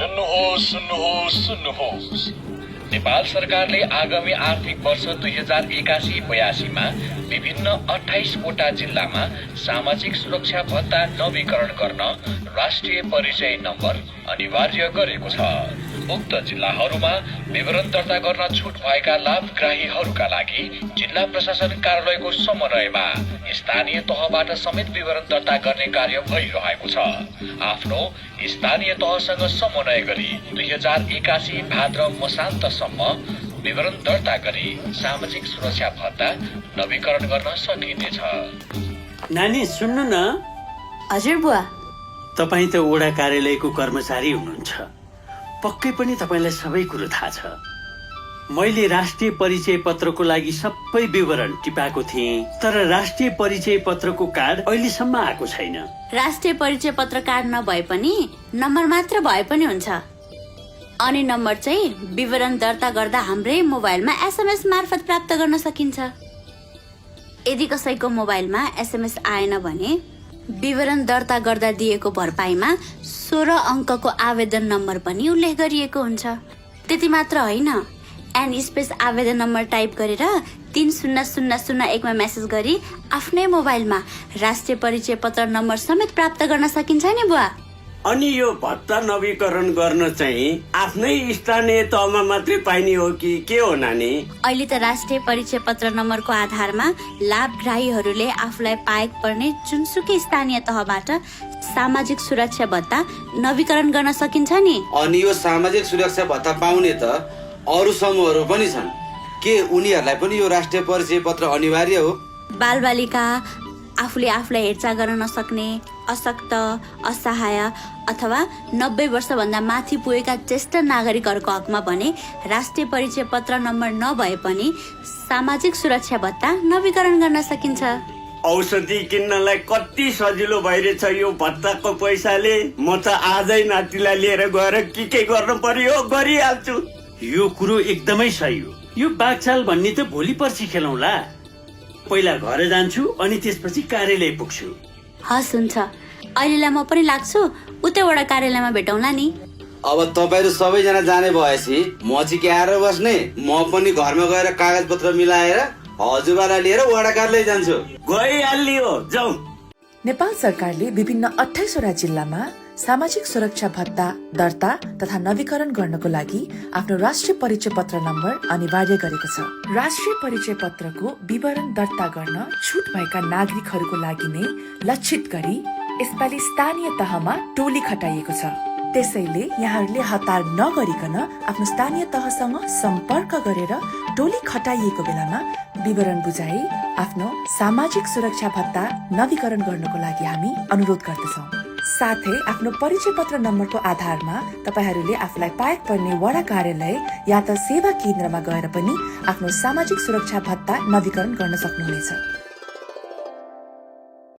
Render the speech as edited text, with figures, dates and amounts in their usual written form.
सुन्नुहोस्। नेपाल सरकारले आगामी आर्थिक वर्ष 2081-82 मा विभिन्न 28 वटा जिल्लामा सामाजिक सुरक्षा भत्ता नवीकरण गर्न राष्ट्रिय परिचय नम्बर अनिवार्य गरेको छ। उक्त जिल्लाहरूमा विवरण दर्ता गर्न छुट भएका लाभग्राहीहरूका लागि जिल्ला प्रशासन कार्यालयको समन्वयमा स्थानीय तहबाट समेत विवरण दर्ता गर्ने कार्य भइरहेको छ। आफ्नो स्थानीय तहसँग समन्वय गरी 2081 भाद्र मसान्तसम्म विवरण दर्ता गरी सामाजिक सुरक्षा भत्ता नवीकरण गर्न सकिनेछ। नानी सुन्नु न। हजुर बुवा। तपाईँ त वडा कार्यालयको कर्मचारी हुनुहुन्छ, पक्कै पनि तपाईँलाई सबै कुरो थाहा छ। मैले राष्ट्रिय परिचय पत्रको लागि सबै विवरण टिपाएको थिएँ, तर राष्ट्रिय परिचय पत्रको कार्ड अहिलेसम्म आएको छैन। राष्ट्रिय परिचय पत्र कार्ड नभए पनि नम्बर मात्र भए पनि हुन्छ। अनि नम्बर चाहिँ विवरण दर्ता गर्दा हाम्रै मोबाइलमा एसएमएस मार्फत प्राप्त गर्न सकिन्छ। यदि कसैको मोबाइलमा एसएमएस आएन भने विवरण दर्ता गर्दा दिएको भरपाईमा 16 अङ्कको आवेदन नम्बर पनि उल्लेख गरिएको हुन्छ। त्यति मात्र होइन, एन स्पेस आवेदन नम्बर टाइप गरेर 30001 मा मेसेज गरी आफ्नै मोबाइलमा राष्ट्रिय परिचय पत्र नम्बर समेत प्राप्त गर्न सकिन्छ नि बुवा। अनि यो भत्ता नवीकरण गर्न चाहिँ आफ्नै स्थानीय तहमा मात्रै पाइने हो कि के हो नानी? अहिले त राष्ट्रिय परिचय पत्र नम्बरको आधारमा लाभग्राहीहरूले आफूलाई पाएको पर्ने जुनसुकै स्थानीय तहबाट सामाजिक सुरक्षा भत्ता नवीकरण गर्न सकिन्छ नि। अनि यो सामाजिक सुरक्षा भत्ता पाउने त अरू समूहहरू पनि छन्, के उनीहरूलाई पनि यो राष्ट्रिय परिचय पत्र अनिवार्य हो? बालबालिका, आफूले आफूलाई हेरचाह गर्न नसक्ने, अशक्त, असहाय अथवा 90 वर्षभन्दा माथि पुगेका ज्येष्ठ नागरिकहरूको हकमा भने राष्ट्रिय परिचय पत्र नम्बर नभए पनि सामाजिक सुरक्षा भत्ता नवीकरण गर्न सकिन्छ। औषधि किन्नलाई कति सजिलो भइरहेछ यो भत्ताको पैसाले। म त आजै नातिलाई लिएर गएर के गर्नु पर्यो गरिहाल्छु। यो कुरो एकदमै सही हो। यो बागचाल भन्ने त भोलि पर्सि खेलौँला। पहिला घर जान्छु अनि त्यसपछि कार्यालय पुग्छु। हस् हुन्छ, अहिलेलाई म पनि लाग्छु, उतैवटा कार्यालयमा भेटौँला नि। अब तपाईँहरू सबैजना जाने भएपछि म चाहिँ के आएर बस्ने? म पनि घरमा गएर कागज पत्र मिलाएर हजुरबालाई लिएर वडा कार्यालय जान्छु। गइहालियो, जाउँ। नेपाल सरकारले विभिन्न 28 वटा जिल्लामा सामाजिक सुरक्षा भत्ता दर्ता तथा नवीकरण गर्नको लागि आफ्नो राष्ट्रिय परिचय पत्र नम्बर अनिवार्य गरेको छ। राष्ट्रिय परिचय पत्रको विवरण दर्ता गर्न छुट भएका नागरिकहरूको लागि नै लक्षित गरी यसपालि स्थानीय तहमा टोली खटाइएको छ। त्यसैले यहाँहरूले हतार नगरिकन आफ्नो स्थानीय तहसँग सम्पर्क गरेर टोली खटाइएको बेलामा विवरण बुझाई आफ्नो सामाजिक सुरक्षा भत्ता नवीकरण गर्नको लागि हामी अनुरोध गर्दछौँ। साथै आफ्नो परिचय पत्र नम्बरको आधारमा तपाईहरूले आफूलाई पाएको पर्ने वडा कार्यालय या त सेवा केन्द्रमा गएर पनि आफ्नो सामाजिक सुरक्षा भत्ता नवीकरण गर्न सक्नुहुनेछ।